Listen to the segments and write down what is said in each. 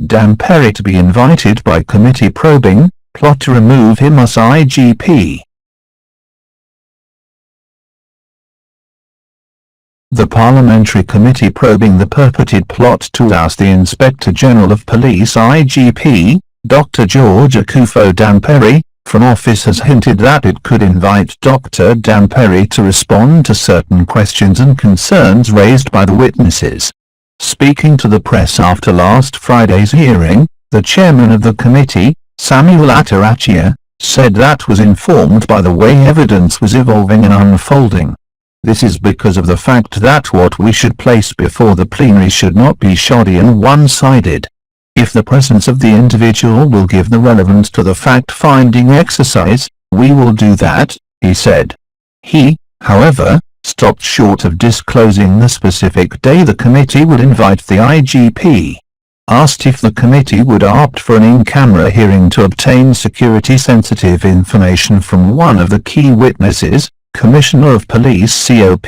Dampare to be invited by committee probing plot to remove him as IGP. The parliamentary committee probing the purported plot to oust the Inspector General of Police IGP, Dr. George Akufo Dampare, from office has hinted that it could invite Dr. Dampare to respond to certain questions and concerns raised by the witnesses. Speaking to the press after last Friday's hearing, the chairman of the committee, Samuel Atarachia, said that was informed by the way evidence was evolving and unfolding. This is because of the fact that what we should place before the plenary should not be shoddy and one-sided. If the presence of the individual will give the relevance to the fact-finding exercise, we will do that, he said. He, however, stopped short of disclosing the specific day the committee would invite the IGP. Asked if the committee would opt for an in-camera hearing to obtain security-sensitive information from one of the key witnesses, Commissioner of Police COP,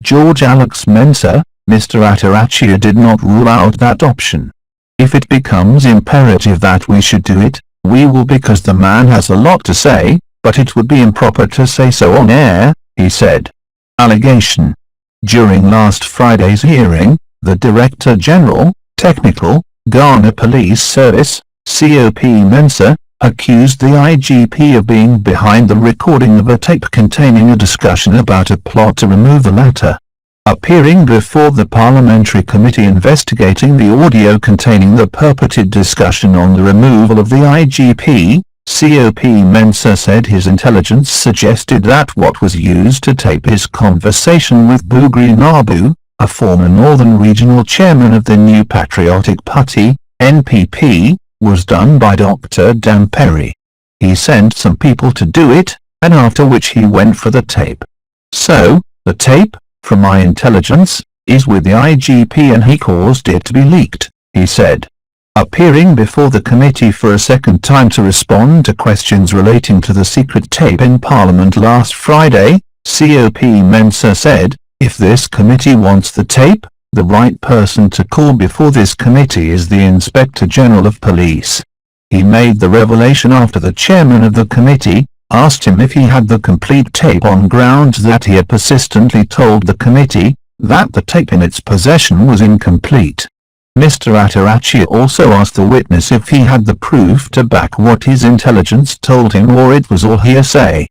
George Alex Mensah, Mr. Atarachia did not rule out that option. If it becomes imperative that we should do it, we will, because the man has a lot to say, but it would be improper to say so on air, he said. Allegation. During last Friday's hearing, the Director General, Technical, Ghana Police Service, COP Mensah, accused the IGP of being behind the recording of a tape containing a discussion about a plot to remove the latter. Appearing before the parliamentary committee investigating the audio containing the purported discussion on the removal of the IGP, COP Mensah said his intelligence suggested that what was used to tape his conversation with Bugri Nabu, a former Northern Regional Chairman of the New Patriotic Party, NPP, was done by Dr. Dampare. He sent some people to do it, and after which he went for the tape. So, the tape, from my intelligence, is with the IGP and he caused it to be leaked, he said. Appearing before the committee for a second time to respond to questions relating to the secret tape in Parliament last Friday, COP Mensah said, if this committee wants the tape, the right person to call before this committee is the Inspector General of Police. He made the revelation after the chairman of the committee asked him if he had the complete tape on grounds that he had persistently told the committee that the tape in its possession was incomplete. Mr. Atarachia also asked the witness if he had the proof to back what his intelligence told him or it was all hearsay.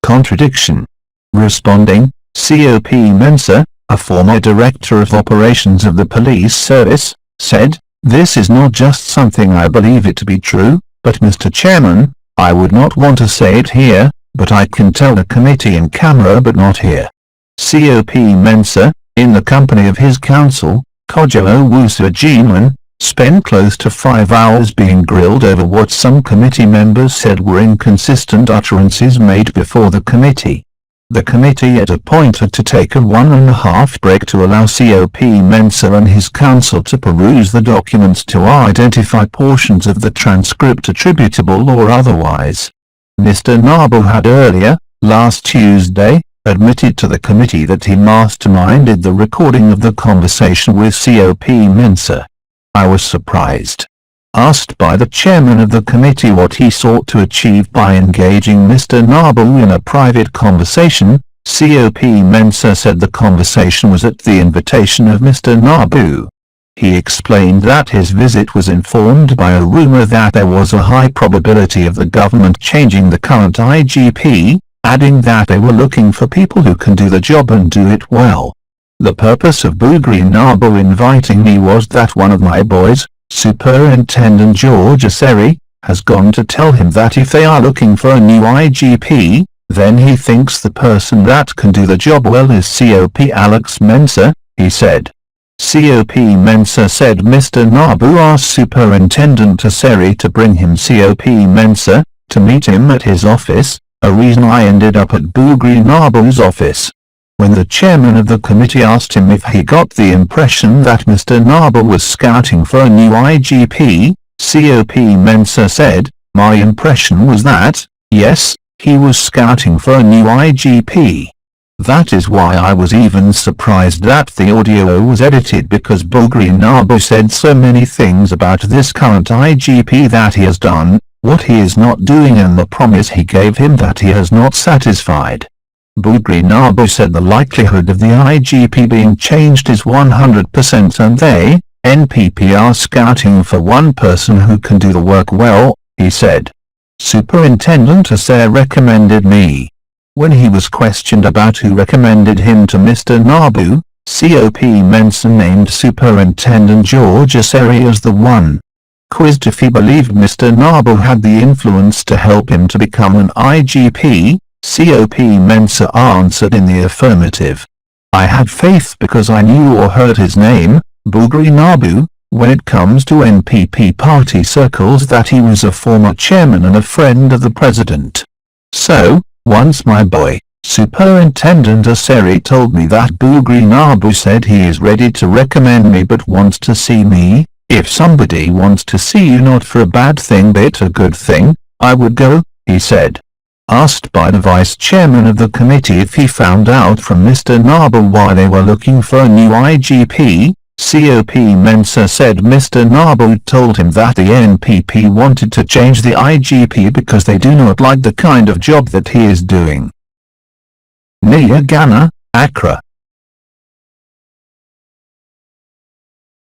Contradiction. Responding, COP Mensah, a former director of operations of the police service, said, "This is not just something I believe it to be true, but Mr. Chairman, I would not want to say it here, but I can tell the committee in camera but not here." COP Mensah, in the company of his counsel, Kojo Owusu-Ajiman, spent close to 5 hours being grilled over what some committee members said were inconsistent utterances made before the committee. The committee had appointed to take a 1.5 break to allow COP Mensah and his counsel to peruse the documents to identify portions of the transcript attributable or otherwise. Mr. Nabu had earlier, last Tuesday, admitted to the committee that he masterminded the recording of the conversation with COP Mensah. I was surprised. Asked by the chairman of the committee what he sought to achieve by engaging Mr. Nabu in a private conversation, COP Mensah said the conversation was at the invitation of Mr. Nabu. He explained that his visit was informed by a rumor that there was a high probability of the government changing the current IGP, adding that they were looking for people who can do the job and do it well. The purpose of Bugri Nabu inviting me was that one of my boys, Superintendent George Aseri, has gone to tell him that if they are looking for a new IGP, then he thinks the person that can do the job well is COP Alex Mensah, he said. COP Mensah said Mr. Nabu asked Superintendent Aseri to bring him COP Mensah, to meet him at his office, a reason I ended up at Bugri Nabu's office. When the chairman of the committee asked him if he got the impression that Mr. Nabu was scouting for a new IGP, COP Mensah said, "My impression was that, yes, he was scouting for a new IGP." That is why I was even surprised that the audio was edited, because Bulgari Nabu said so many things about this current IGP that he has done, what he is not doing, and the promise he gave him that he has not satisfied. Bulgari Nabu said the likelihood of the IGP being changed is 100%, and they, NPP, are scouting for one person who can do the work well, he said. Superintendent Asare recommended me. When he was questioned about who recommended him to Mr. Nabu, COP Mensah named Superintendent George Asare as the one. Quizzed if he believed Mr. Nabu had the influence to help him to become an IGP, COP Mensah answered in the affirmative. I had faith because I knew or heard his name, Bulgari Nabu, when it comes to NPP party circles, that he was a former chairman and a friend of the president. So, once my boy, Superintendent Asare, told me that Bulgari Nabu said he is ready to recommend me but wants to see me, if somebody wants to see you not for a bad thing but a good thing, I would go, he said. Asked by the vice chairman of the committee if he found out from Mr. Nabu why they were looking for a new IGP, COP Mensah said Mr. Nabu told him that the NPP wanted to change the IGP because they do not like the kind of job that he is doing. Nia Ghana, Accra.